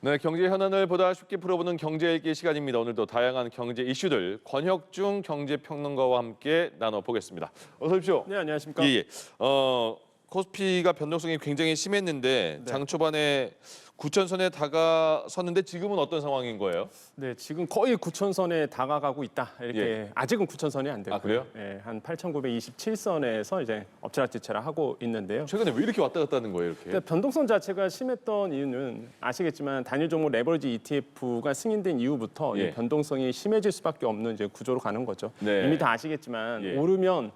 네, 경제 현안을 보다 쉽게 풀어보는 경제 읽기 시간입니다. 오늘도 다양한 경제 이슈들 권혁중 경제평론가와 함께 나눠보겠습니다. 어서 오십시오. 네, 안녕하십니까? 예, 예. 코스피가 변동성이 굉장히 심했는데 네. 장 초반에 9,000선에 다가섰는데 지금은 어떤 상황인 거예요? 네, 지금 거의 9,000선에 다가가고 있다. 이렇게 예. 아직은 9,000선이 안 됐고요. 아, 그래요? 네, 한 8,927선에서 이제 엎치락뒤치락 하고 있는데요. 최근에 왜 이렇게 왔다 갔다 하는 거예요, 이렇게? 근데 변동성 자체가 심했던 이유는 아시겠지만 단일 종목 레버리지 ETF가 승인된 이후부터 예. 이 변동성이 심해질 수밖에 없는 이제 구조로 가는 거죠. 네. 이미 다 아시겠지만 예. 오르면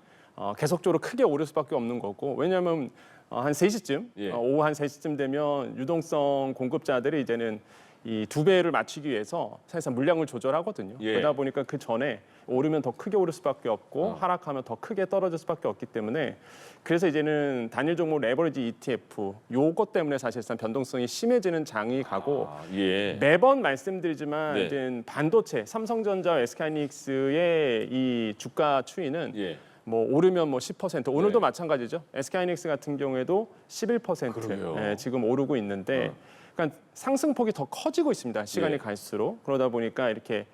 계속적으로 크게 오를 수밖에 없는 거고, 왜냐하면 한 3시쯤 예. 오후 한 3시쯤 되면 유동성 공급자들이 이제는 이 2배를 맞추기 위해서 사실상 물량을 조절하거든요. 예. 그러다 보니까 그 전에 오르면 더 크게 오를 수밖에 없고 하락하면 더 크게 떨어질 수밖에 없기 때문에, 그래서 이제는 단일 종목 레버리지 ETF 요것 때문에 사실상 변동성이 심해지는 장이 가고, 예. 매번 말씀드리지만 네. 이제 반도체 삼성전자, SK하이닉스의 이 주가 추이는 예. 뭐 오르면 뭐 10%, 오늘도 네. 마찬가지죠. SK하이닉스 같은 경우에도 11% 그러게요. 지금 오르고 있는데, 그러니까 상승폭이 더 커지고 있습니다. 시간이 예. 갈수록. 그러다 보니까 이렇게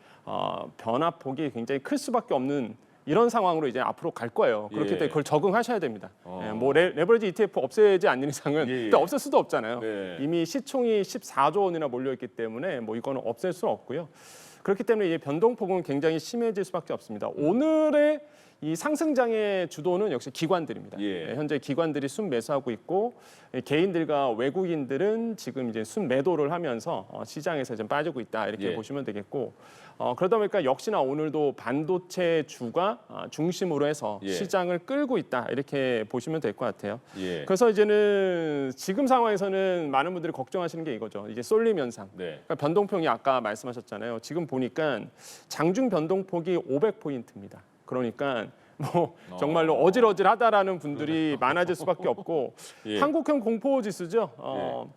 변화폭이 굉장히 클 수밖에 없는 이런 상황으로 이제 앞으로 갈 거예요. 그렇기 예. 때문에 그걸 적응하셔야 됩니다. 뭐 레버리지 ETF 없애지 않는 이상은 예, 예. 근데 없앨 수도 없잖아요. 네. 이미 시총이 14조 원이나 몰려 있기 때문에 뭐 이거는 없앨 수 없고요. 그렇기 때문에 이 변동폭은 굉장히 심해질 수밖에 없습니다. 오늘의 이 상승장의 주도는 역시 기관들입니다. 예. 현재 기관들이 순매수하고 있고, 개인들과 외국인들은 지금 이제 순매도를 하면서 시장에서 좀 빠지고 있다, 이렇게 예. 보시면 되겠고, 그러다 보니까 역시나 오늘도 반도체 주가 중심으로 해서 예. 시장을 끌고 있다, 이렇게 보시면 될 것 같아요. 예. 그래서 이제는 지금 상황에서는 많은 분들이 걱정하시는 게 이거죠. 이제 쏠림 현상. 네. 그러니까 변동폭이 아까 말씀하셨잖아요. 지금 보니까 장중 변동폭이 500포인트입니다. 그러니까 뭐 정말로 어질어질하다라는 분들이 많아질 수밖에 없고, 예. 한국형 공포지수죠.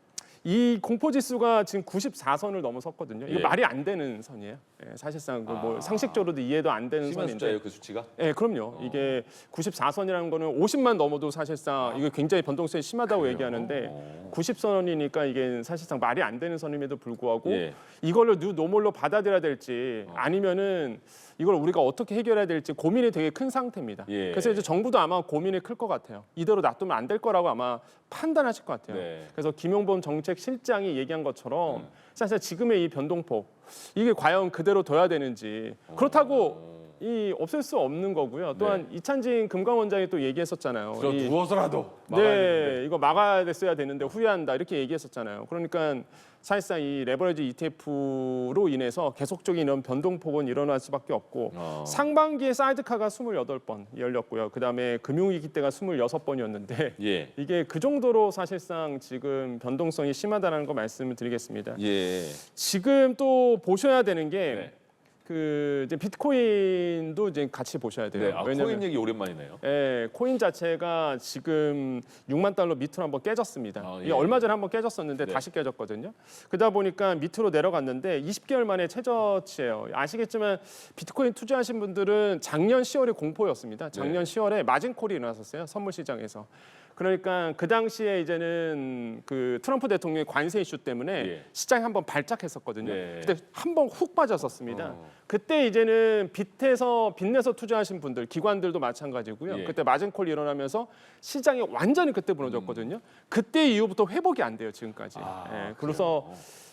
이 공포지수가 지금 94선을 넘어섰거든요. 이거 예. 말이 안 되는 선이에요. 사실상 뭐 상식적으로도 이해도 안 되는 심한 선인데. 숫자예요, 그 수치가? 네, 그럼요. 이게 94선이라는 거는 50만 넘어도 사실상 이거 굉장히 변동성이 심하다고 얘기하는데, 90선이니까 이게 사실상 말이 안 되는 선임에도 불구하고 예. 이걸로 뉴 노멀로 받아들여야 될지 아니면은 이걸 우리가 어떻게 해결해야 될지 고민이 되게 큰 상태입니다. 예. 그래서 이제 정부도 아마 고민이 클 것 같아요. 이대로 놔두면 안 될 거라고 아마 판단하실 것 같아요. 네. 그래서 김용범 정책실장이 얘기한 것처럼 사실 지금의 이 변동폭, 이게 과연 그대로 둬야 되는지, 그렇다고 이 없앨 수 없는 거고요. 또한 이찬진 금감원장이 또 얘기했었잖아요. 저 이- 누워서라도 막아야 되는데. 네, 이거 막아야 됐어야 되는데 후회한다, 이렇게 얘기했었잖아요. 그러니까 사실상 이 레버리지 ETF로 인해서 계속적인 이런 변동폭은 일어날 수밖에 없고, 상반기에 사이드카가 28번 열렸고요. 그다음에 금융위기 때가 26번이었는데 예. 이게 그 정도로 사실상 지금 변동성이 심하다는 거 말씀을 드리겠습니다. 예. 지금 또 보셔야 되는 게 네. 그 이제 비트코인도 이제 같이 보셔야 돼요. 네. 아, 코인 얘기 오랜만이네요. 예, 코인 자체가 지금 6만 달러 밑으로 한번 깨졌습니다. 아, 예. 이게 얼마 전에 한번 깨졌었는데 네. 다시 깨졌거든요. 그러다 보니까 밑으로 내려갔는데 20개월 만에 최저치예요. 아시겠지만 비트코인 투자하신 분들은 작년 10월에 공포였습니다. 작년 10월에 마진콜이 일어났었어요. 선물 시장에서. 그러니까 그 당시에 이제는 그 트럼프 대통령의 관세 이슈 때문에 예. 시장이 한번 발작했었거든요. 네. 그때 한번 훅 빠졌었습니다. 그때 이제는 빚내서 투자하신 분들, 기관들도 마찬가지고요. 예. 그때 마진콜이 일어나면서 시장이 완전히 그때 무너졌거든요. 그때 이후부터 회복이 안 돼요, 지금까지. 그래서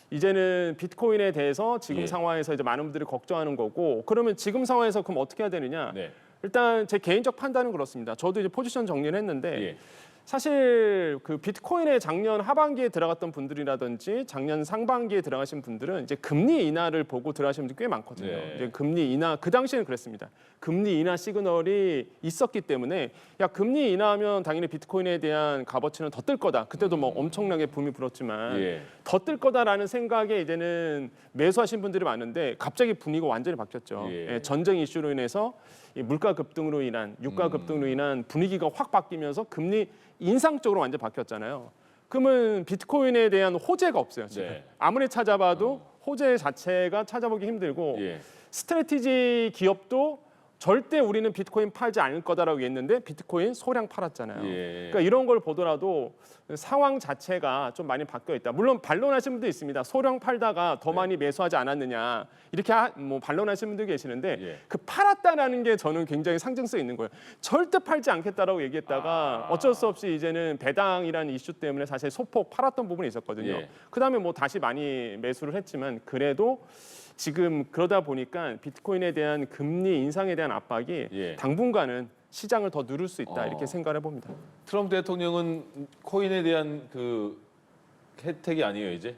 이제는 비트코인에 대해서 지금 예. 상황에서 이제 많은 분들이 걱정하는 거고, 그러면 지금 상황에서 그럼 어떻게 해야 되느냐? 네. 일단 제 개인적 판단은 그렇습니다. 저도 이제 포지션 정리를 했는데 예. 사실 그 비트코인에 작년 하반기에 들어갔던 분들이라든지 작년 상반기에 들어가신 분들은 이제 금리 인하를 보고 들어가신 분들이 꽤 많거든요. 네. 이제 금리 인하, 그 당시에는 그랬습니다. 금리 인하 시그널이 있었기 때문에 야, 금리 인하하면 당연히 비트코인에 대한 값어치는 더 뜰 거다. 그때도 뭐 엄청나게 붐이 불었지만 예. 더 뜰 거다라는 생각에 이제는 매수하신 분들이 많은데 갑자기 분위기가 완전히 바뀌었죠. 예. 전쟁 이슈로 인해서 이 물가 급등으로 인한, 유가 급등으로 인한 분위기가 확 바뀌면서 금리 인상 쪽으로 완전 바뀌었잖아요. 그러면 비트코인에 대한 호재가 없어요, 지금. 네. 아무리 찾아봐도 호재 자체가 찾아보기 힘들고 예. 스트래티지 기업도 절대 우리는 비트코인 팔지 않을 거다라고 했는데 비트코인 소량 팔았잖아요. 예. 그러니까 이런 걸 보더라도 상황 자체가 좀 많이 바뀌어 있다. 물론 반론하시는 분도 있습니다. 소량 팔다가 더 많이 매수하지 않았느냐 이렇게 뭐 반론하시는 분도 계시는데 예. 그 팔았다라는 게 저는 굉장히 상징성 있는 거예요. 절대 팔지 않겠다라고 얘기했다가 어쩔 수 없이 이제는 배당이라는 이슈 때문에 사실 소폭 팔았던 부분이 있었거든요. 예. 그다음에 뭐 다시 많이 매수를 했지만 그래도 지금 그러다 보니까 비트코인에 대한 금리 인상에 대한 압박이 예. 당분간은 시장을 더 누를 수 있다 이렇게 생각을 해봅니다. 트럼프 대통령은 코인에 대한 그 혜택이 아니에요 이제.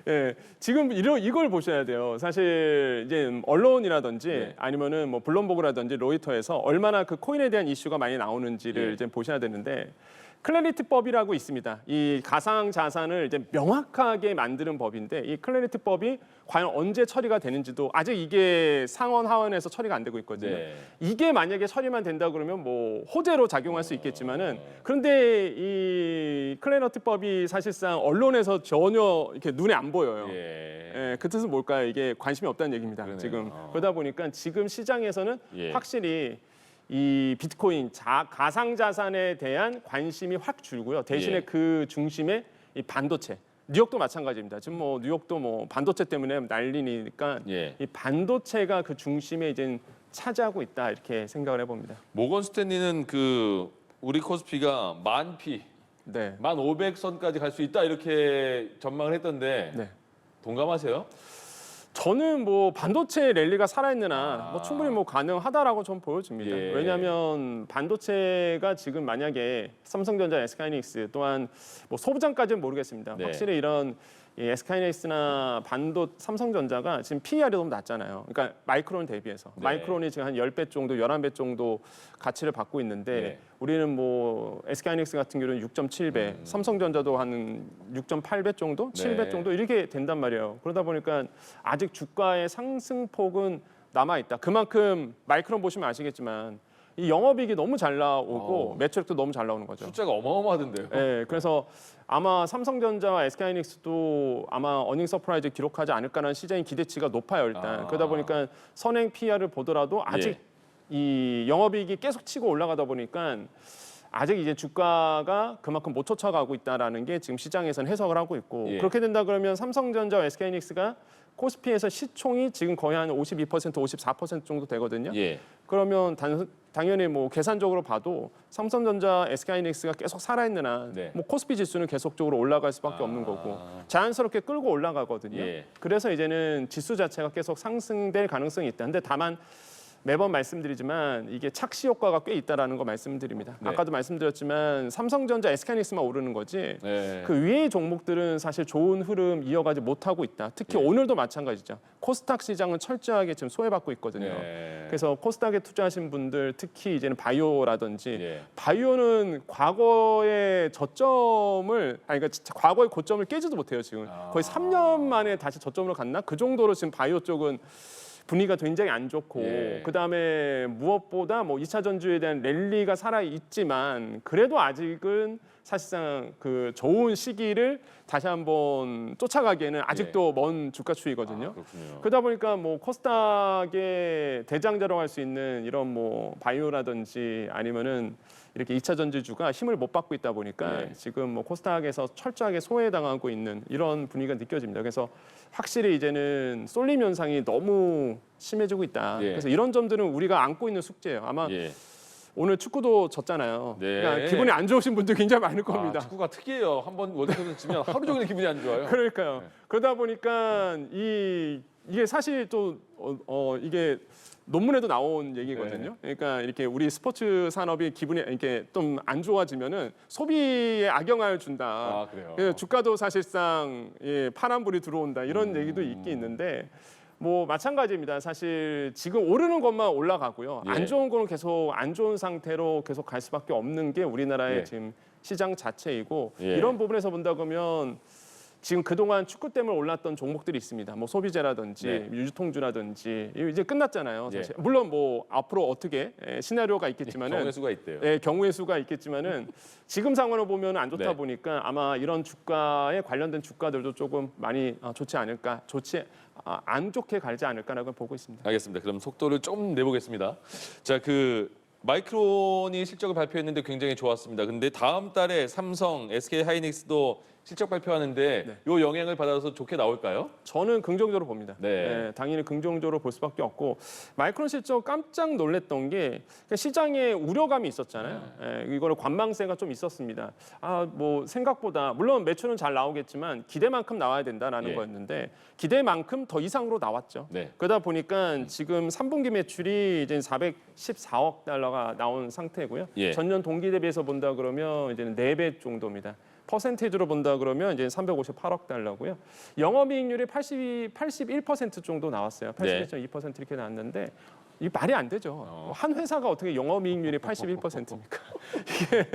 예, 지금 이걸 보셔야 돼요. 사실 이제 언론이라든지 네. 아니면은 뭐 블룸버그라든지 로이터에서 얼마나 그 코인에 대한 이슈가 많이 나오는지를 예. 이제 보셔야 되는데 클래리티법이라고 있습니다. 이 가상 자산을 이제 명확하게 만드는 법인데 이 클래리티법이 과연 언제 처리가 되는지도 아직 이게 상원 하원에서 처리가 안 되고 있거든요. 네. 이게 만약에 처리만 된다 그러면 뭐 호재로 작용할 수 있겠지만은 그런데 이 클래리티법이 사실상 언론에서 전혀 이렇게 눈에 안 보여요. 예. 예, 그 뜻은 뭘까요? 이게 관심이 없다는 얘기입니다. 그러네요. 지금 그러다 보니까 지금 시장에서는 예. 확실히 이 비트코인 가상 자산에 대한 관심이 확 줄고요. 대신에 예. 그 중심에 이 반도체. 뉴욕도 마찬가지입니다. 지금 뭐 뉴욕도 뭐 반도체 때문에 난리니까 예. 이 반도체가 그 중심에 이제 차지하고 있다 이렇게 생각을 해봅니다. 모건 스탠리는 그 우리 코스피가 만피, 네. 1,500선까지 갈 수 있다 이렇게 전망을 했던데 네. 동감하세요? 저는 뭐 반도체 랠리가 살아있느나 뭐 충분히 뭐 가능하다라고 좀 보여집니다. 예. 왜냐하면 반도체가 지금 만약에 삼성전자, SK하이닉스 또한 뭐 소부장까지는 모르겠습니다. 네. 확실히 이런 이 SK하이닉스나 삼성전자가 지금 PER이 너무 낮잖아요. 그러니까 마이크론 대비해서 네. 마이크론이 지금 한 10배 정도, 11배 정도 가치를 받고 있는데 네. 우리는 뭐 SK하이닉스 같은 경우는 6.7배, 삼성전자도 한 6.8배 정도, 7배 네. 정도 이렇게 된단 말이에요. 그러다 보니까 아직 주가의 상승폭은 남아 있다. 그만큼 마이크론 보시면 아시겠지만 이 영업이익이 너무 잘 나오고 매출액도 너무 잘 나오는 거죠. 숫자가 어마어마하던데요. 네, 그래서 아마 삼성전자와 SK하이닉스도 아마 어닝 서프라이즈 기록하지 않을까라는 시장의 기대치가 높아요 일단. 그러다 보니까 선행 PR을 보더라도 아직 예. 이 영업이익이 계속 치고 올라가다 보니까 아직 이제 주가가 그만큼 못 쫓아가고 있다라는 게 지금 시장에서는 해석을 하고 있고 예. 그렇게 된다 그러면 삼성전자와 SK하이닉스가 코스피에서 시총이 지금 거의 한 52%, 54% 정도 되거든요. 예. 그러면 당연히 뭐 계산적으로 봐도 삼성전자, SK하이닉스가 계속 살아있는 네. 뭐 코스피 지수는 계속적으로 올라갈 수밖에 없는 거고 자연스럽게 끌고 올라가거든요. 예. 그래서 이제는 지수 자체가 계속 상승될 가능성이 있다. 근데 다만 매번 말씀드리지만 이게 착시 효과가 꽤 있다라는 거 말씀드립니다. 네. 아까도 말씀드렸지만 삼성전자, SK하이닉스만 오르는 거지 네. 그 위의 종목들은 사실 좋은 흐름 이어가지 못하고 있다. 특히 예. 오늘도 마찬가지죠. 코스닥 시장은 철저하게 지금 소외받고 있거든요. 네. 그래서 코스닥에 투자하신 분들 특히 이제는 바이오라든지 예. 바이오는 과거의 저점을 그러니까 과거의 고점을 깨지도 못해요 지금 거의 3년 만에 다시 저점으로 갔나 그 정도로 지금 바이오 쪽은 분위기가 굉장히 안 좋고 예. 그다음에 무엇보다 뭐 2차 전주에 대한 랠리가 살아 있지만 그래도 아직은 사실상 그 좋은 시기를 다시 한번 쫓아가기에는 아직도 먼 주가 추이거든요. 그렇군요. 그러다 보니까 뭐 코스닥의 대장자라고 할 수 있는 이런 뭐 바이오라든지 아니면은 이렇게 2차 전지주가 힘을 못 받고 있다 보니까 네. 지금 뭐 코스닥에서 철저하게 소외당하고 있는 이런 분위기가 느껴집니다. 그래서 확실히 이제는 쏠림 현상이 너무 심해지고 있다. 예. 그래서 이런 점들은 우리가 안고 있는 숙제예요. 아마 예. 오늘 축구도 졌잖아요. 네. 그러니까 기분이 안 좋으신 분들 굉장히 많을 겁니다. 축구가 특이해요. 한번 월드컵에서 지면 하루 종일 기분이 안 좋아요. 그러니까요. 네. 그러다 보니까 이게 사실 또 이게 논문에도 나온 얘기거든요. 그러니까 이렇게 우리 스포츠 산업이 기분이 이렇게 좀 안 좋아지면은 소비에 악영향을 준다. 아, 그래요? 그래서 주가도 사실상 파란불이 들어온다 이런 얘기도 있긴 있는데 뭐 마찬가지입니다. 사실 지금 오르는 것만 올라가고요. 예. 안 좋은 거는 계속 안 좋은 상태로 계속 갈 수밖에 없는 게 우리나라의 예. 지금 시장 자체이고 예. 이런 부분에서 본다 그러면 지금 그동안 축구 때문에 올랐던 종목들이 있습니다. 뭐 소비재라든지 네. 유통주라든지 이제 끝났잖아요. 예. 사실. 물론 뭐 앞으로 어떻게 시나리오가 있겠지만은 경우의 수가 있대요. 경우의 수가 있겠지만은 지금 상황을 보면 안 좋다 네. 보니까 아마 이런 주가에 관련된 주가들도 조금 많이 좋지 않을까, 안 좋게 가지 않을까라고 보고 있습니다. 알겠습니다. 그럼 속도를 좀 내보겠습니다. 자, 마이크론이 실적을 발표했는데 굉장히 좋았습니다. 근데 다음 달에 삼성, SK 하이닉스도 실적 발표하는데 네. 이 영향을 받아서 좋게 나올까요? 저는 긍정적으로 봅니다. 네. 당연히 긍정적으로 볼 수밖에 없고 마이크론 실적 깜짝 놀랐던 게 시장에 우려감이 있었잖아요. 이거를 관망세가 좀 있었습니다. 뭐 생각보다 물론 매출은 잘 나오겠지만 기대만큼 나와야 된다라는 예. 거였는데 기대만큼 더 이상으로 나왔죠. 네. 그러다 보니까 지금 3분기 매출이 이제 414억 달러가 나온 상태고요. 예. 전년 동기 대비해서 본다 그러면 이제는 4배 정도입니다. 퍼센테이지로 본다 그러면 이제 358억 달러고요. 영업이익률이 81% 정도 나왔어요. 81.2% 이렇게 나왔는데 이게 말이 안 되죠. 한 회사가 어떻게 영업이익률이 81%입니까? 이게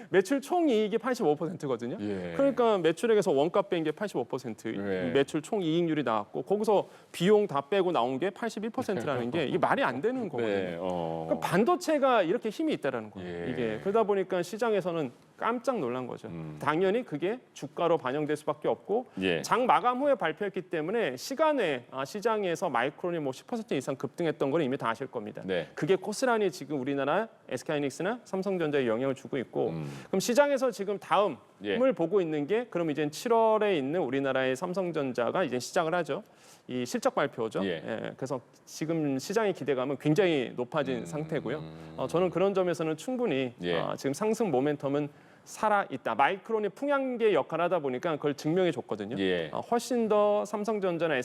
매출 총이익이 85%거든요. 예. 그러니까 매출액에서 원가 뺀 게 85% 예. 매출 총이익률이 나왔고 거기서 비용 다 빼고 나온 게 81%라는 게 이게 말이 안 되는 거거든요. 네. 그러니까 반도체가 이렇게 힘이 있다라는 거예요. 예. 이게 그러다 보니까 시장에서는 깜짝 놀란 거죠. 당연히 그게 주가로 반영될 수밖에 없고 예. 장 마감 후에 발표했기 때문에 시장에서 마이크론이 뭐 10% 이상 급등했던 건 이미 다 아실 겁니다. 네. 그게 고스란히 지금 우리나라 SK하이닉스나 삼성전자에 영향을 주고 있고 그럼 시장에서 지금 다음을 예. 보고 있는 게 그럼 이제 7월에 있는 우리나라의 삼성전자가 이제 시작을 하죠. 이 실적 발표죠. 예. 그래서 지금 시장의 기대감은 굉장히 높아진 상태고요. 저는 그런 점에서는 충분히 예. 지금 상승 모멘텀은 살아 있다. 마이크론이 풍향계 역할을 하다 보니까 그걸 증명해 줬거든요. 예. 훨씬 더 삼성전자나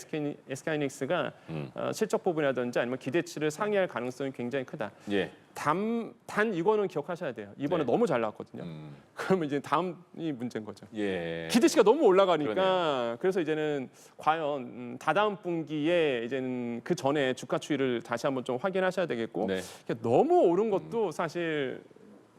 SK하이닉스가 실적 부분이라든지 아니면 기대치를 상회할 가능성이 굉장히 크다. 예. 단 이거는 기억하셔야 돼요. 이번에 네. 너무 잘 나왔거든요. 그러면 이제 다음이 문제인 거죠. 예. 기대치가 너무 올라가니까 그러네요. 그래서 이제는 과연 다다음 분기에 이제는 그 전에 주가 추이를 다시 한번 좀 확인하셔야 되겠고 네. 너무 오른 것도 사실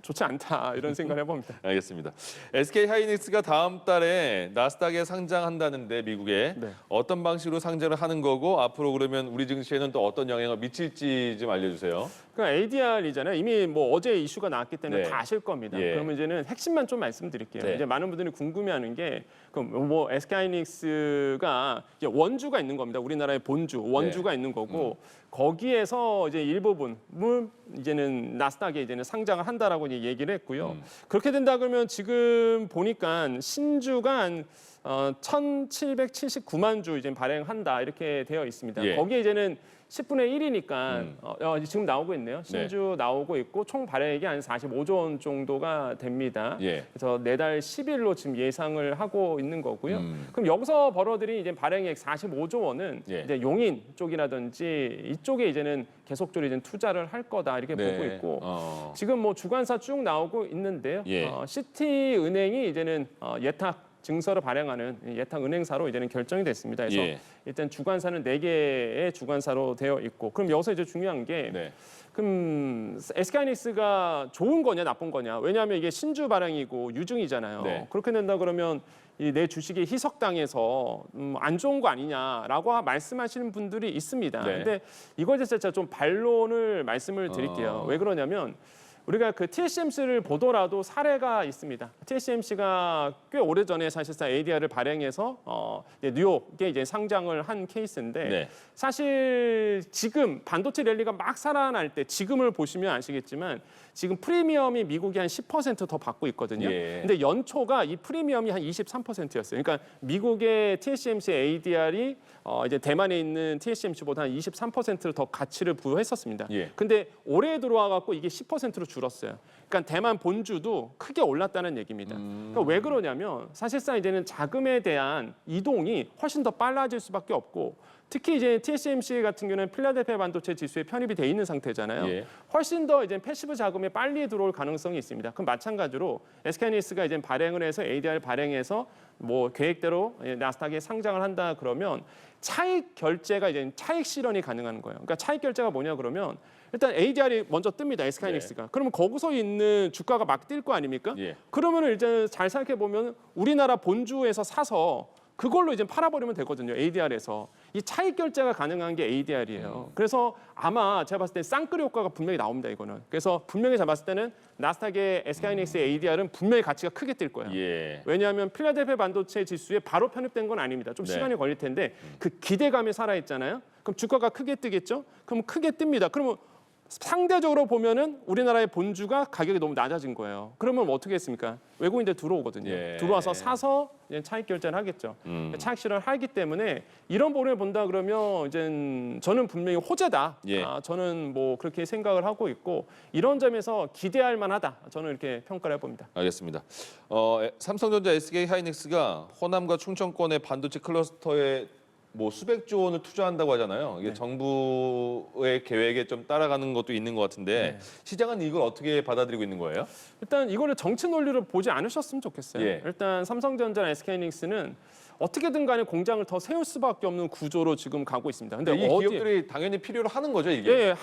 좋지 않다 이런 생각을 해봅니다. 알겠습니다. SK 하이닉스가 다음 달에 나스닥에 상장한다는데 미국에 네. 어떤 방식으로 상장을 하는 거고 앞으로 그러면 우리 증시에는 또 어떤 영향을 미칠지 좀 알려주세요. 그러니까 ADR이잖아요. 이미 뭐 어제 이슈가 나왔기 때문에 네. 다 아실 겁니다. 예. 그러면 이제는 핵심만 좀 말씀드릴게요. 네. 이제 많은 분들이 궁금해하는 게 그럼 뭐 SK하이닉스가 이제 원주가 있는 겁니다. 우리나라의 본주 원주가 네. 있는 거고 거기에서 이제 일부분을 이제는 나스닥에 이제는 상장을 한다라고 이제 얘기를 했고요. 그렇게 된다 그러면 지금 보니까 신주가 한 1,779만 주 이제 발행한다 이렇게 되어 있습니다. 예. 거기에 이제는 10분의 1이니까 지금 나오고 있네요. 신주 나오고 있고 총 발행액이 한 45조 원 정도가 됩니다. 예. 그래서 내달 10일로 지금 예상을 하고 있는 거고요. 그럼 여기서 벌어들인 이제 발행액 45조 원은 예. 이제 용인 쪽이라든지 이쪽에 이제는 계속적으로 이제 투자를 할 거다 이렇게 네. 보고 있고 어. 지금 뭐 주관사 쭉 나오고 있는데요. 예. 시티은행이 이제는 예탁 증서를 발행하는 예탁은행사로 이제는 결정이 됐습니다. 그래서 예. 일단 주관사는 4개의 주관사로 되어 있고 그럼 여기서 이제 중요한 게 네. 그럼 SK하이닉스가 좋은 거냐 나쁜 거냐? 왜냐하면 이게 신주 발행이고 유증이잖아요. 네. 그렇게 된다 그러면 이 내 주식이 희석당해서 안 좋은 거 아니냐라고 말씀하시는 분들이 있습니다. 네. 근데 이거에 대해서 제가 좀 반론을 말씀을 드릴게요. 왜 그러냐면 우리가 그 TSMC를 보더라도 사례가 있습니다. TSMC가 꽤 오래전에 사실상 ADR을 발행해서 뉴욕에 이제 상장을 한 케이스인데 네. 사실 지금 반도체 랠리가 막 살아날 때 지금을 보시면 아시겠지만 지금 프리미엄이 미국이 한 10% 더 받고 있거든요. 예. 근데 연초가 이 프리미엄이 한 23%였어요. 그러니까 미국의 TSMC ADR이 이제 대만에 있는 TSMC보다 한 23%를 더 가치를 부여했었습니다. 예. 근데 올해 들어와 갖고 이게 10%로 줄었어요. 그러니까 대만 본주도 크게 올랐다는 얘기입니다. 그러니까 왜 그러냐면 사실상 이제는 자금에 대한 이동이 훨씬 더 빨라질 수밖에 없고 특히 이제 TSMC 같은 경우는 필라델피아 반도체 지수에 편입이 돼 있는 상태잖아요. 예. 훨씬 더 이제 패시브 자금이 빨리 들어올 가능성이 있습니다. 그럼 마찬가지로 SK하이닉스가 이제 발행을 해서 ADR 발행해서 뭐 계획대로 나스닥에 상장을 한다 그러면 차익 결제가 이제 차익 실현이 가능한 거예요. 그러니까 차익 결제가 뭐냐 그러면 일단 ADR이 먼저 뜹니다. SK하이닉스가. 그러면 거기서 있는 주가가 막 뛸 거 아닙니까? 예. 그러면 이제 잘 생각해 보면 우리나라 본주에서 사서 그걸로 이제 팔아버리면 되거든요. ADR에서. 이 차익 결제가 가능한 게 ADR이에요. 그래서 아마 제가 봤을 때 쌍끌이 효과가 분명히 나옵니다. 이거는. 그래서 분명히 제가 봤을 때는 나스닥의 SK하이닉스의 ADR은 분명히 가치가 크게 뛸 거예요. 예. 왜냐하면 필라델피아 반도체 지수에 바로 편입된 건 아닙니다. 좀 네. 시간이 걸릴 텐데 그 기대감이 살아있잖아요. 그럼 주가가 크게 뜨겠죠? 그럼 크게 뜹니다. 그러면 상대적으로 보면은 우리나라의 본주가 가격이 너무 낮아진 거예요. 그러면 뭐 어떻게 했습니까? 외국인들 들어오거든요. 예. 들어와서 사서 이제 차익 결제를 하겠죠. 차익 실현을 하기 때문에 이런 부분을 본다 그러면 이제 저는 분명히 호재다. 예. 저는 뭐 그렇게 생각을 하고 있고 이런 점에서 기대할 만하다. 저는 이렇게 평가를 해봅니다. 알겠습니다. 삼성전자, SK하이닉스가 호남과 충청권의 반도체 클러스터에 뭐 수백조 원을 투자한다고 하잖아요. 이게 네. 정부의 계획에 좀 따라가는 것도 있는 것 같은데 시장은 이걸 어떻게 받아들이고 있는 거예요? 일단 이거를 정치 논리로 보지 않으셨으면 좋겠어요. 예. 일단 삼성전자나 SK하이닉스는 어떻게든 간에 공장을 더 세울 수밖에 없는 구조로 지금 가고 있습니다. 근데 이 기업들이 당연히 필요로 하는 거죠, 이게.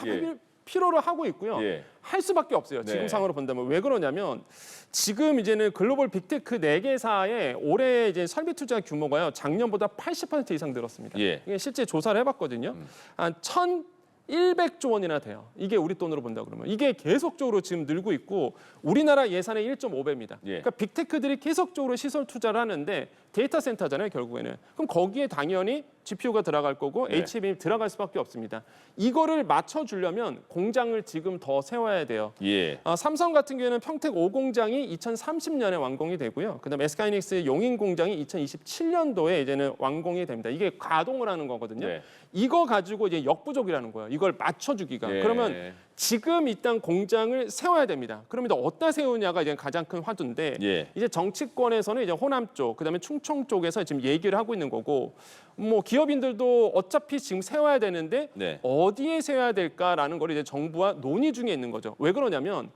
필요로 하고 있고요. 예. 할 수밖에 없어요. 지금 네. 상으로 본다면 왜 그러냐면 지금 이제는 글로벌 빅테크 4개사의 올해 이제 설비 투자 규모가요. 작년보다 80% 이상 늘었습니다. 예. 이게 실제 조사를 해봤거든요. 한 1,100조 원이나 돼요. 이게 우리 돈으로 본다 그러면 이게 계속적으로 지금 늘고 있고 우리나라 예산의 1.5배입니다. 예. 그러니까 빅테크들이 계속적으로 시설 투자를 하는데 데이터 센터잖아요, 결국에는. 그럼 거기에 당연히 GPU가 들어갈 거고 네. HBM 들어갈 수밖에 없습니다. 이거를 맞춰주려면 공장을 지금 더 세워야 돼요. 예. 삼성 같은 경우에는 평택 5공장이 2030년에 완공이 되고요. 그다음에 SK하이닉스 용인 공장이 2027년도에 이제는 완공이 됩니다. 이게 가동을 하는 거거든요. 네. 이거 가지고 이제 역부족이라는 거예요. 이걸 맞춰주기가. 예. 그러면 지금 일단 공장을 세워야 됩니다. 그러면 어디다 세우냐가 이제 가장 큰 화두인데 예. 이제 정치권에서는 이제 호남 쪽, 그다음에 충청 쪽에서 지금 얘기를 하고 있는 거고, 뭐 기업인들도 어차피 지금 세워야 되는데 네. 어디에 세워야 될까라는 걸 이제 정부와 논의 중에 있는 거죠. 왜 그러냐면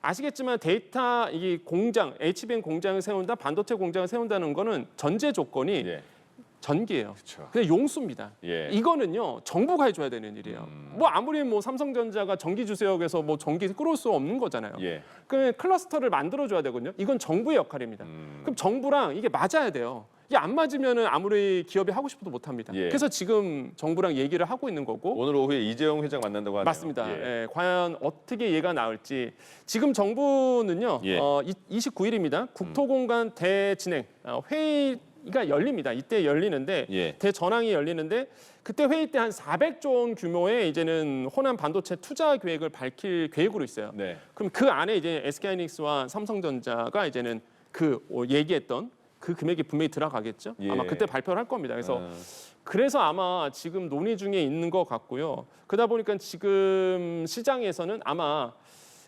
아시겠지만 데이터 이 공장, HBM 공장을 세운다, 반도체 공장을 세운다는 거는 전제 조건이 예. 전기예요. 그렇죠. 그냥 용수입니다. 예. 이거는요 정부가 해줘야 되는 일이에요. 뭐 아무리 뭐 삼성전자가 전기 주세요 해서 뭐 전기 끌어올 수 없는 거잖아요. 예. 그 클러스터를 만들어줘야 되거든요. 이건 정부의 역할입니다. 그럼 정부랑 이게 맞아야 돼요. 이게 안 맞으면은 아무리 기업이 하고 싶어도 못 합니다. 예. 그래서 지금 정부랑 얘기를 하고 있는 거고. 오늘 오후에 이재용 회장 만난다고 하네요. 맞습니다. 예. 예, 과연 어떻게 얘가 나올지 지금 정부는요. 예. 29일입니다. 국토공간 대진행 회의가 열립니다. 이때 열리는데 예. 대전황이 열리는데 그때 회의 때 한 400조 원 규모의 이제는 호남 반도체 투자 계획을 밝힐 계획으로 있어요. 네. 그럼 그 안에 이제 SK하이닉스와 삼성전자가 이제는 그 얘기했던 그 금액이 분명히 들어가겠죠. 예. 아마 그때 발표를 할 겁니다. 그래서 아마 지금 논의 중에 있는 것 같고요. 그러다 보니까 지금 시장에서는 아마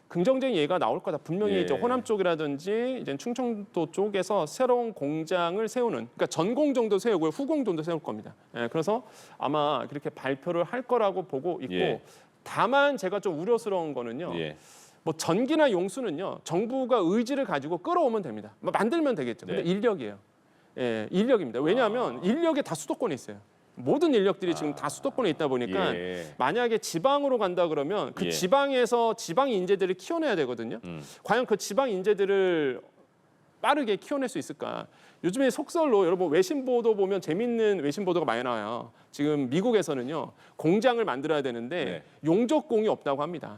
긍정적인 예가 나올 거다. 분명히 예. 이제 호남 쪽이라든지 이제 충청도 쪽에서 새로운 공장을 세우는, 그러니까 전공 정도 세우고 후공 정도 세울 겁니다. 예, 그래서 아마 그렇게 발표를 할 거라고 보고 있고, 예. 다만 제가 좀 우려스러운 거는요. 예. 뭐 전기나 용수는요 정부가 의지를 가지고 끌어오면 됩니다. 뭐 만들면 되겠죠. 근데 네. 인력이에요. 예, 인력입니다. 왜냐하면 인력에 다 수도권에 있어요. 모든 인력들이 지금 다 수도권에 있다 보니까 예. 만약에 지방으로 간다 그러면 그 예. 지방에서 지방 인재들을 키워내야 되거든요. 과연 그 지방 인재들을 빠르게 키워낼 수 있을까? 요즘에 속설로 여러분 외신 보도 보면 재밌는 외신 보도가 많이 나와요. 지금 미국에서는요 공장을 만들어야 되는데 네. 용접공이 없다고 합니다.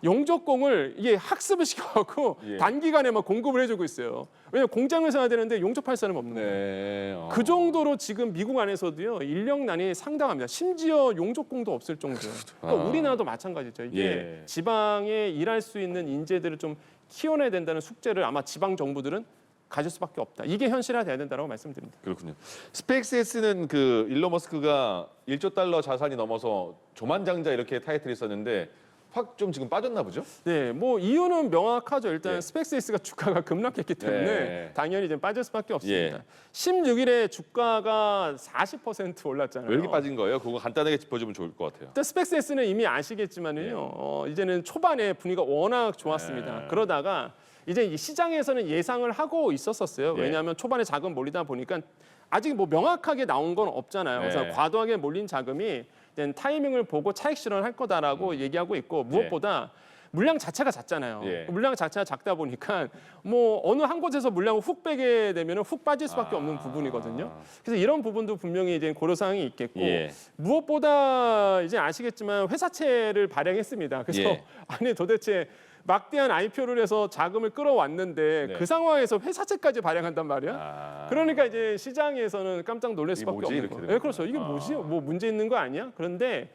용접공을 이게 학습을 시켜갖고 예. 단기간에 막 공급을 해주고 있어요. 왜냐면 공장을 세워야 되는데 용접할 사람이 없는 거예요. 네. 그 정도로 지금 미국 안에서도요 인력난이 상당합니다. 심지어 용접공도 없을 정도예요. 그러니까 우리나라도 마찬가지죠. 이게 예. 지방에 일할 수 있는 인재들을 좀 키워내야 된다는 숙제를 아마 지방 정부들은 가질 수밖에 없다. 이게 현실화돼야 된다고 말씀드립니다. 그렇군요. 스페이스X는 그 일론 머스크가 1조 달러 자산이 넘어서 조만장자 이렇게 타이틀이 있었는데 확 좀 지금 빠졌나 보죠? 네, 뭐 이유는 명확하죠. 일단 예. 스페이스X가 주가가 급락했기 때문에 네. 당연히 이제 빠질 수밖에 없습니다. 예. 16일에 주가가 40% 올랐잖아요. 왜 이렇게 빠진 거예요? 그거 간단하게 짚어주면 좋을 것 같아요. 일단 스페이스X는 이미 아시겠지만은요. 이제는 초반에 분위기가 워낙 좋았습니다. 네. 그러다가 이제 이 시장에서는 예상을 하고 있었어요. 예. 왜냐하면 초반에 자금 몰리다 보니까 아직 뭐 명확하게 나온 건 없잖아요. 그래서 네. 과도하게 몰린 자금이 이제 타이밍을 보고 차익 실현을 할 거다라고 얘기하고 있고 무엇보다 물량 자체가 작잖아요. 예. 물량 자체가 작다 보니까 뭐 어느 한 곳에서 물량을 훅 빼게 되면 훅 빠질 수밖에 없는 부분이거든요. 그래서 이런 부분도 분명히 이제 고려 사항이 있겠고 예. 무엇보다 이제 아시겠지만 회사채를 발행했습니다. 그래서 예. 아니 도대체 막대한 IPO를 해서 자금을 끌어왔는데 네. 그 상황에서 회사채까지 발행한단 말이야. 아. 그러니까 이제 시장에서는 깜짝 놀랄 이게 수밖에 뭐지? 없는 이렇게 거예요. 되는 네, 그렇죠. 이게 뭐지? 뭐 문제 있는 거 아니야? 그런데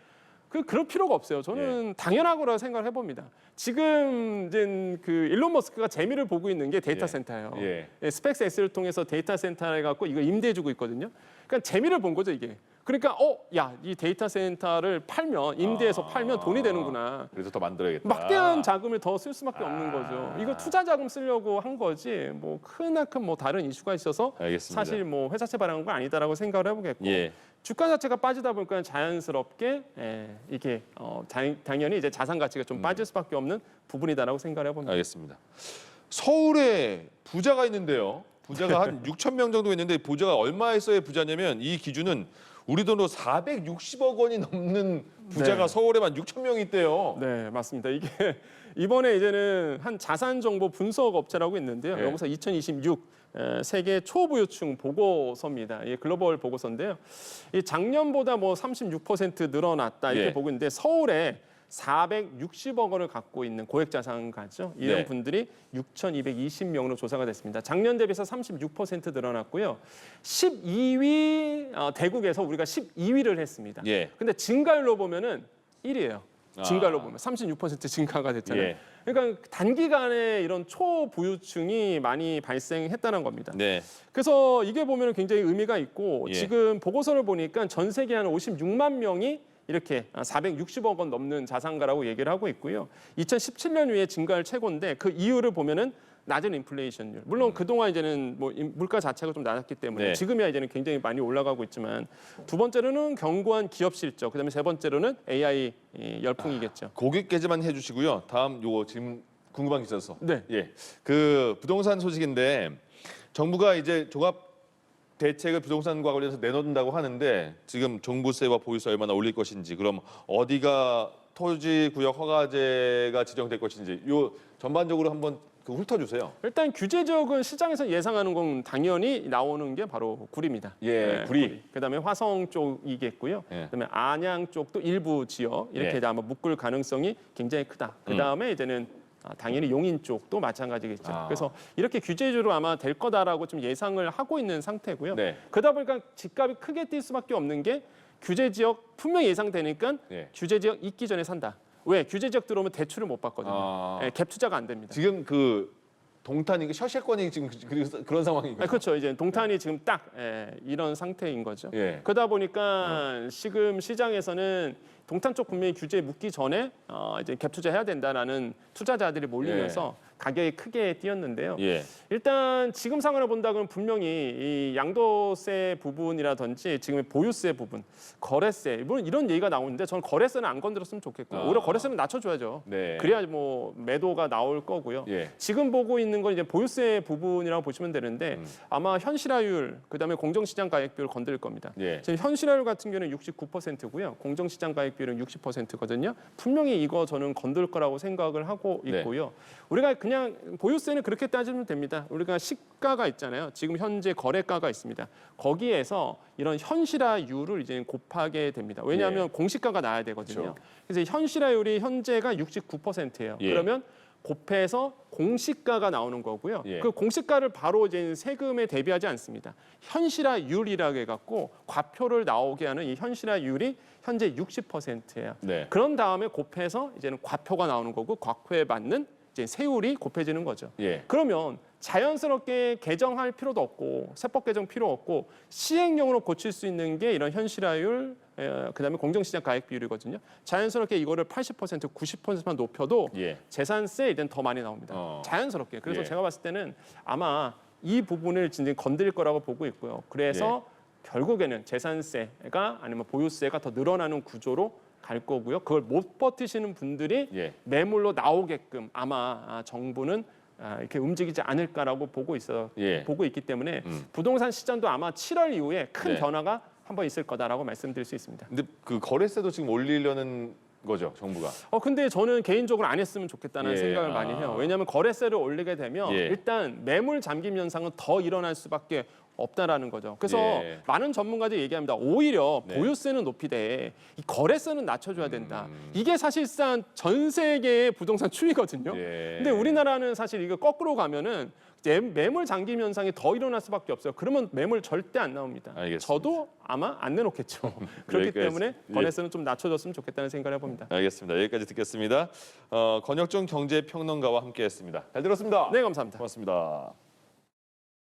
그럴 필요가 없어요. 저는 당연한 거라고 생각을 해봅니다. 지금 이제 그 일론 머스크가 재미를 보고 있는 게 데이터 예. 센터예요. 예. 스펙스X를 통해서 데이터 센터 해갖고 이거 임대해주고 있거든요. 그러니까 재미를 본 거죠 이게. 그러니까 야, 이 데이터 센터를 팔면 임대해서 팔면 돈이 되는구나. 그래서 더 만들어야겠다. 막대한 자금을 더 쓸 수밖에 없는 거죠. 이거 투자 자금 쓰려고 한 거지. 뭐 크나큰 뭐 다른 이슈가 있어서 알겠습니다. 사실 뭐 회사채 발행한 건 아니다라고 생각을 해보겠고. 예. 주가 자체가 빠지다 보니까 자연스럽게 이게 당연히 이제 자산 가치가 좀 빠질 수밖에 없는 부분이다라고 생각을 해봅니다. 알겠습니다. 서울에 부자가 있는데요. 부자가 한 6천 명 정도 있는데 부자가 얼마에서의 부자냐면 이 기준은 우리 돈으로 460억 원이 넘는 부자가 네. 서울에만 6천 명이 있대요. 네, 맞습니다. 이게 이번에 이제는 한 자산 정보 분석 업체라고 있는데요. 예. 여기서 2026 세계 초부유층 보고서입니다. 이 글로벌 보고서인데요. 이 작년보다 뭐 36% 늘어났다 이렇게 예. 보고 있는데 서울에 460억 원을 갖고 있는 고액 자산가죠. 이런 네. 분들이 6,220명으로 조사가 됐습니다. 작년 대비해서 36% 늘어났고요. 12위 대국에서 우리가 12위를 했습니다. 예. 근데 증가율로 보면은 1위예요. 증가율로 아. 보면 36% 증가가 됐잖아요. 예. 그러니까 단기간에 이런 초부유층이 많이 발생했다는 겁니다. 네. 그래서 이게 보면 굉장히 의미가 있고 예. 지금 보고서를 보니까 전 세계 한 56만 명이 이렇게 460억 원 넘는 자산가라고 얘기를 하고 있고요. 2017년 이후에 증가율 최고인데 그 이유를 보면은 낮은 인플레이션율. 물론 그동안 이제는 뭐 물가 자체가 좀 낮았기 때문에 네. 지금이야 이제는 굉장히 많이 올라가고 있지만 두 번째로는 견고한 기업 실적, 그다음에 세 번째로는 AI 열풍이겠죠. 고객께지만 해주시고요. 다음 요거 지금 궁금한 게 있어서. 네. 예. 그 부동산 소식인데 정부가 이제 종합 대책을 부동산과 관련해서 내놓는다고 하는데 지금 종부세와 보유세 얼마나 올릴 것인지, 그럼 어디가 토지 구역 허가제가 지정될 것인지 요 전반적으로 한번 훑어주세요. 일단 규제 지역은 시장에서 예상하는 건 당연히 나오는 게 바로 구리입니다. 예, 구리. 그다음에 화성 쪽이겠고요. 예. 그다음에 안양 쪽도 일부 지역 이렇게 예. 아마 묶을 가능성이 굉장히 크다. 그다음에 이제는 당연히 용인 쪽도 마찬가지겠죠. 아. 그래서 이렇게 규제주로 아마 될 거다라고 좀 예상을 하고 있는 상태고요. 네. 그러다 보니까 집값이 크게 뛸 수밖에 없는 게 규제 지역 분명히 예상되니까 예. 규제 지역 있기 전에 산다. 왜? 규제 지역 들어오면 대출을 못 받거든요. 아. 예, 갭 투자가 안 됩니다. 지금 그 동탄이 셔셰권이 지금 그런 상황인가요? 그렇죠. 이제 동탄이 지금 딱 이런 상태인 거죠. 예. 그러다 보니까 지금 시장에서는 동탄 쪽 분명히 규제에 묶기 전에 이제 갭 투자해야 된다라는 투자자들이 몰리면서 가격이 크게 뛰었는데요. 예. 일단 지금 상황을 본다 그러면 분명히 이 양도세 부분이라든지 지금의 보유세 부분, 거래세 물론 이런 얘기가 나오는데 저는 거래세는 안 건드렸으면 좋겠고 오히려 거래세는 낮춰줘야죠. 네. 그래야 뭐 매도가 나올 거고요. 예. 지금 보고 있는 건 이제 보유세 부분이라고 보시면 되는데 아마 현실화율 그다음에 공정시장 가액 비율을 건드릴 겁니다. 예. 지금 현실화율 같은 경우는 69%고요. 공정시장 가액 비율은 60%거든요. 분명히 이거 저는 건들 거라고 생각을 하고 네. 있고요. 우리가 그냥 보유세는 그렇게 따지면 됩니다. 우리가 시가가 있잖아요. 지금 현재 거래가가 있습니다. 거기에서 이런 현실화율을 이제 곱하게 됩니다. 왜냐하면 예. 공시가가 나야 되거든요. 그렇죠. 그래서 현실화율이 현재가 69%예요. 예. 그러면 곱해서 공시가가 나오는 거고요. 예. 그 공시가를 바로 이제 세금에 대비하지 않습니다. 현실화율이라고 해갖고 과표를 나오게 하는 이 현실화율이 현재 60%예요. 네. 그런 다음에 곱해서 이제는 과표가 나오는 거고 과표에 맞는 이제 세율이 곱해지는 거죠. 예. 그러면 자연스럽게 개정할 필요도 없고 세법 개정 필요 없고 시행령으로 고칠 수 있는 게 이런 현실화율 그다음에 공정시장 가액 비율이거든요. 자연스럽게 이거를 80% 90%만 높여도 예. 재산세 이제는 더 많이 나옵니다. 자연스럽게. 그래서 예. 제가 봤을 때는 아마 이 부분을 진짜 건드릴 거라고 보고 있고요. 그래서 결국에는 재산세가 아니면 보유세가 더 늘어나는 구조로 갈 거고요. 그걸 못 버티시는 분들이 예. 매물로 나오게끔 아마 정부는 이렇게 움직이지 않을까라고 보고 있기 때문에 부동산 시장도 아마 7월 이후에 큰 네. 변화가 한번 있을 거다라고 말씀드릴 수 있습니다. 근데 그 거래세도 지금 올리려는 거죠, 정부가. 근데 저는 개인적으로 안 했으면 좋겠다는 예, 생각을 많이 해요. 왜냐하면 거래세를 올리게 되면 예. 일단 매물 잠김 현상은 더 일어날 수밖에 없다라는 거죠. 그래서 예. 많은 전문가들이 얘기합니다. 오히려 네. 보유세는 높이되 이 거래세는 낮춰줘야 된다. 이게 사실상 전 세계의 부동산 추이거든요. 예. 근데 우리나라는 사실 이거 거꾸로 가면은 매물 잠김 현상이 더 일어날 수밖에 없어요. 그러면 매물 절대 안 나옵니다. 알겠습니다. 저도 아마 안 내놓겠죠. 그렇기 여기까지. 때문에 예. 거래세는 좀 낮춰줬으면 좋겠다는 생각을 해봅니다. 알겠습니다. 여기까지 듣겠습니다. 권혁종 경제평론가와 함께했습니다. 잘 들었습니다. 네, 감사합니다. 고맙습니다.